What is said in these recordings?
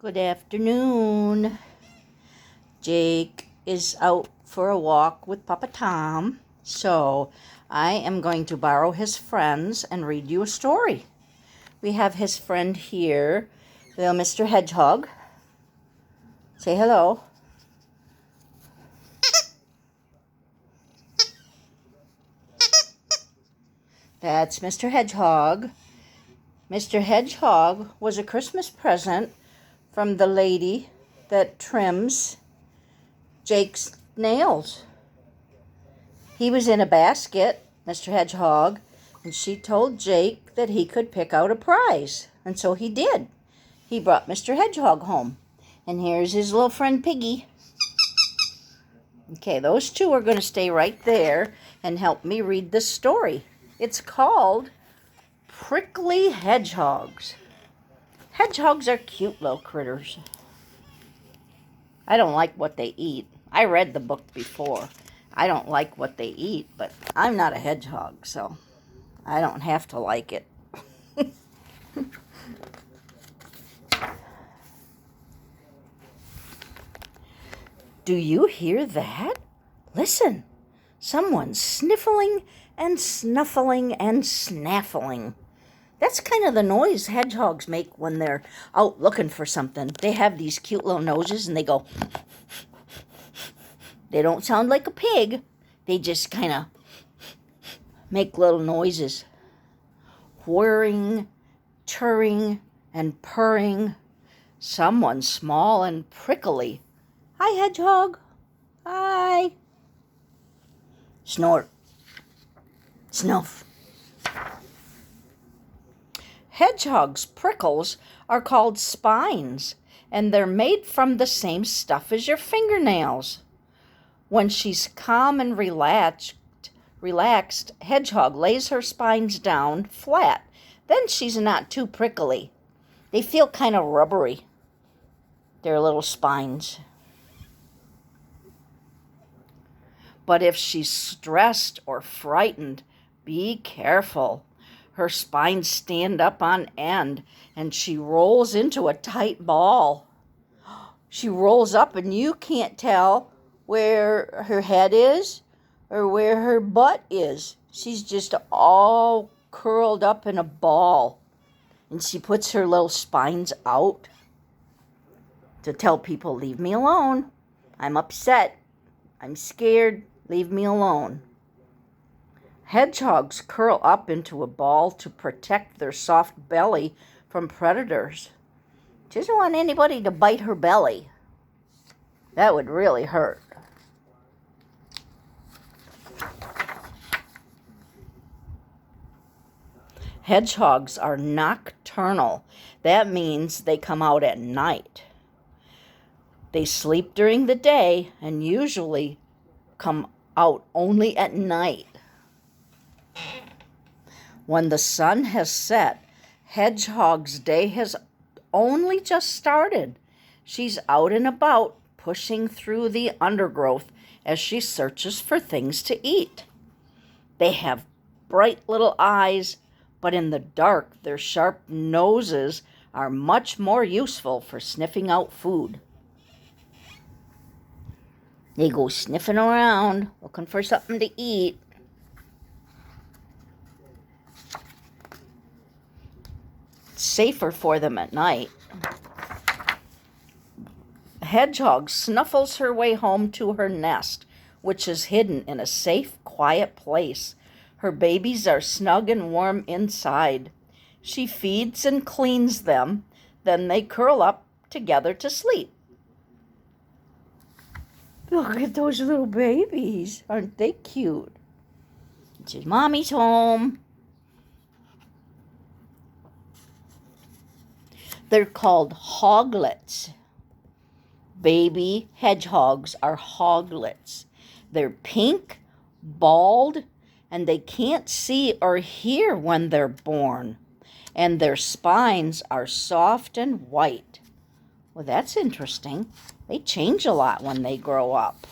Good afternoon. Jake is out for a walk with Papa Tom, so I am going to borrow his friends and read you a story. We have his friend here, little Mr. Hedgehog. Say hello. That's Mr. Hedgehog. Mr. Hedgehog was a Christmas present from the lady that trims Jake's nails. He was in a basket, Mr. Hedgehog, and she told Jake that he could pick out a prize, and so he did. He brought Mr. Hedgehog home, and here's his little friend Piggy. Okay, those two are going to stay right there and help me read this story. It's called Prickly Hedgehogs. Hedgehogs are cute little critters. I don't like what they eat. I read the book before. I don't like what they eat, but I'm not a hedgehog, so I don't have to like it. Do you hear that? Listen, someone's sniffling and snuffling and snaffling. That's kind of the noise hedgehogs make when they're out looking for something. They have these cute little noses and they go. They don't sound like a pig. They just kind of make little noises. Whirring, churring, and purring. Someone small and prickly. Hi, hedgehog. Hi. Snort. Snuff. Hedgehogs' prickles are called spines, and they're made from the same stuff as your fingernails. When she's calm and relaxed, Hedgehog lays her spines down flat. Then she's not too prickly. They feel kind of rubbery, their little spines. But if she's stressed or frightened, be careful. Her spines stand up on end, and she rolls into a tight ball. She rolls up, and you can't tell where her head is or where her butt is. She's just all curled up in a ball, and she puts her little spines out to tell people, leave me alone. I'm upset. I'm scared. Leave me alone. Hedgehogs curl up into a ball to protect their soft belly from predators. She doesn't want anybody to bite her belly. That would really hurt. Hedgehogs are nocturnal. That means they come out at night. They sleep during the day and usually come out only at night. When the sun has set, Hedgehog's day has only just started. She's out and about, pushing through the undergrowth as she searches for things to eat. They have bright little eyes, but in the dark, their sharp noses are much more useful for sniffing out food. They go sniffing around, looking for something to eat. Safer for them at night. A hedgehog snuffles her way home to her nest, which is hidden in a safe, quiet place. Her babies are snug and warm inside. She feeds and cleans them, then they curl up together to sleep. Look at those little babies. Aren't they cute? It says, Mommy's home. They're called hoglets. Baby hedgehogs are hoglets. They're pink, bald, and they can't see or hear when they're born. And their spines are soft and white. Well, that's interesting. They change a lot when they grow up.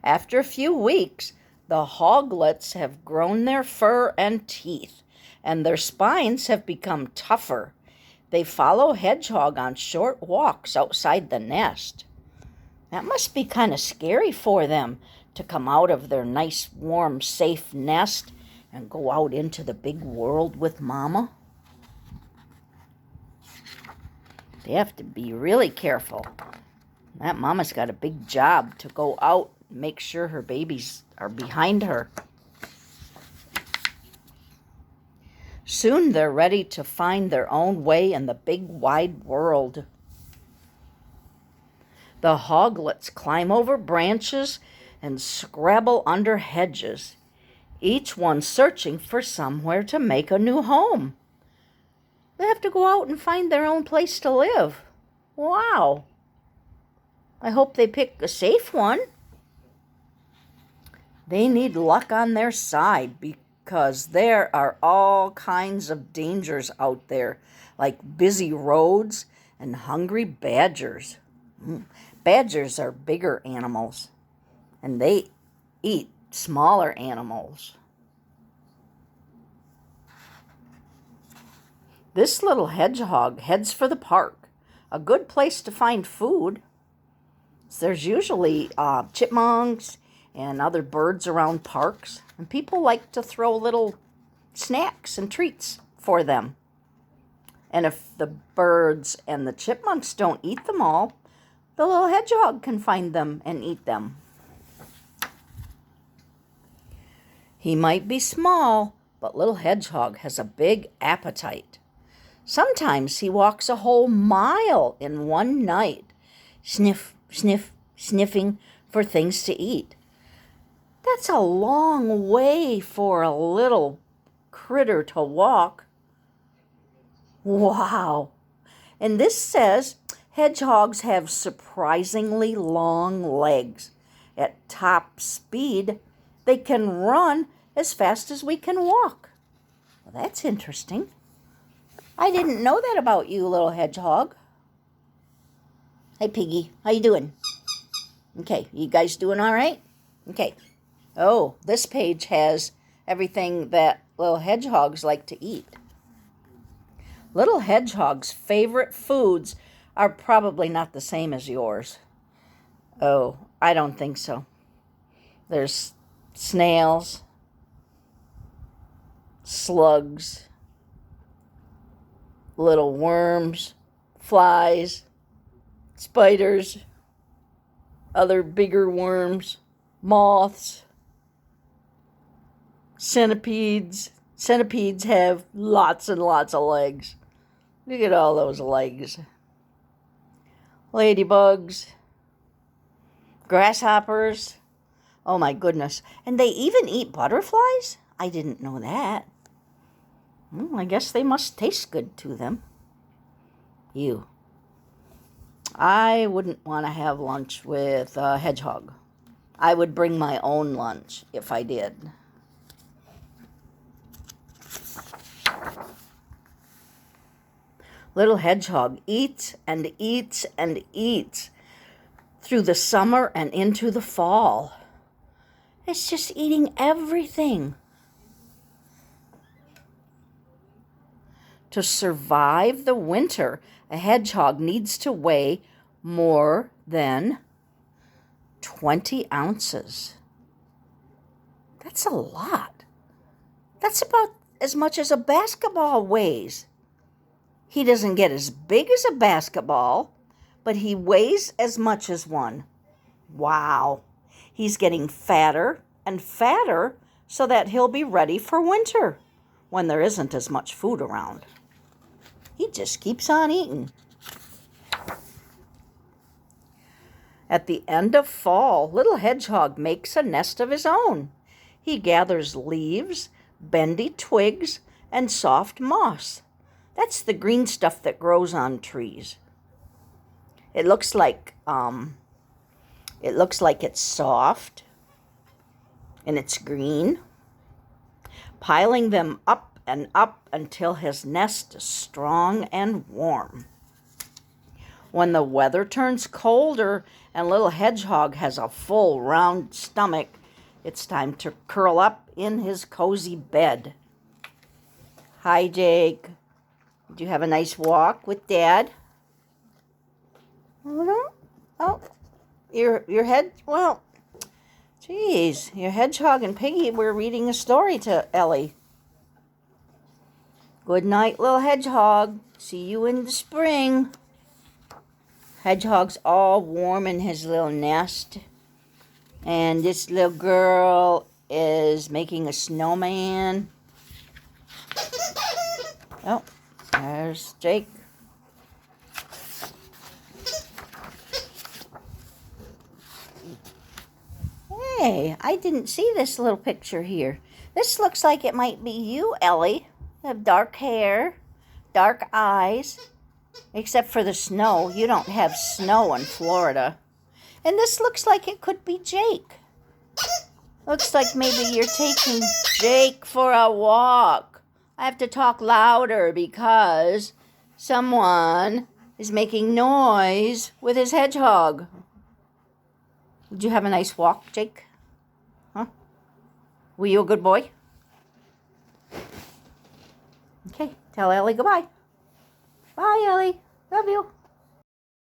After a few weeks, the hoglets have grown their fur and teeth, and their spines have become tougher. They follow Hedgehog on short walks outside the nest. That must be kind of scary for them to come out of their nice, warm, safe nest and go out into the big world with Mama. They have to be really careful. That Mama's got a big job to go out and make sure her babies are behind her. Soon they're ready to find their own way in the big wide world. The hoglets climb over branches and scrabble under hedges, each one searching for somewhere to make a new home. They have to go out and find their own place to live. Wow. I hope they pick a safe one. They need luck on their side because there are all kinds of dangers out there, like busy roads and hungry badgers. Badgers are bigger animals, and they eat smaller animals. This little hedgehog heads for the park, a good place to find food. There's usually chipmunks and other birds around parks, and people like to throw little snacks and treats for them. And if the birds and the chipmunks don't eat them all, the little hedgehog can find them and eat them. He might be small, but little hedgehog has a big appetite. Sometimes he walks a whole mile in one night, sniff, sniff, sniffing for things to eat. That's a long way for a little critter to walk. Wow. And this says hedgehogs have surprisingly long legs. At top speed, they can run as fast as we can walk. Well, that's interesting. I didn't know that about you, little hedgehog. Hey, Piggy. How you doing? Okay, you guys doing all right? Okay. Oh, this page has everything that little hedgehogs like to eat. Little hedgehogs' favorite foods are probably not the same as yours. Oh, I don't think so. There's snails, slugs, little worms, flies, spiders, other bigger worms, moths, centipedes. Centipedes have lots and lots of legs. Look at all those legs. Ladybugs, grasshoppers. Oh my goodness. And they even eat butterflies? I didn't know that. Well, I guess they must taste good to them. You. I wouldn't want to have lunch with a hedgehog. I would bring my own lunch if I did. Little hedgehog eats and eats and eats through the summer and into the fall. It's just eating everything. To survive the winter, a hedgehog needs to weigh more than 20 ounces. That's a lot. That's about as much as a basketball weighs. He doesn't get as big as a basketball, but he weighs as much as one. Wow. He's getting fatter and fatter so that he'll be ready for winter when there isn't as much food around. He just keeps on eating. At the end of fall, little hedgehog makes a nest of his own. He gathers leaves, bendy twigs, and soft moss. That's the green stuff that grows on trees. It looks like it's soft and it's green. Piling them up and up until his nest is strong and warm. When the weather turns colder and little hedgehog has a full round stomach, it's time to curl up in his cozy bed. Hi, Jake. Did you have a nice walk with Dad? Oh, no. Oh, your head, well, geez, your Hedgehog and Piggy were reading a story to Ellie. Good night, little Hedgehog. See you in the spring. Hedgehog's all warm in his little nest. And this little girl is making a snowman. Oh, there's Jake. Hey, I didn't see this little picture here. This looks like it might be you, Ellie. You have dark hair, dark eyes. Except for the snow. You don't have snow in Florida. And this looks like it could be Jake. Looks like maybe you're taking Jake for a walk. I have to talk louder because someone is making noise with his hedgehog. Did you have a nice walk, Jake? Huh? Were you a good boy? Okay, tell Ellie goodbye. Bye, Ellie. Love you.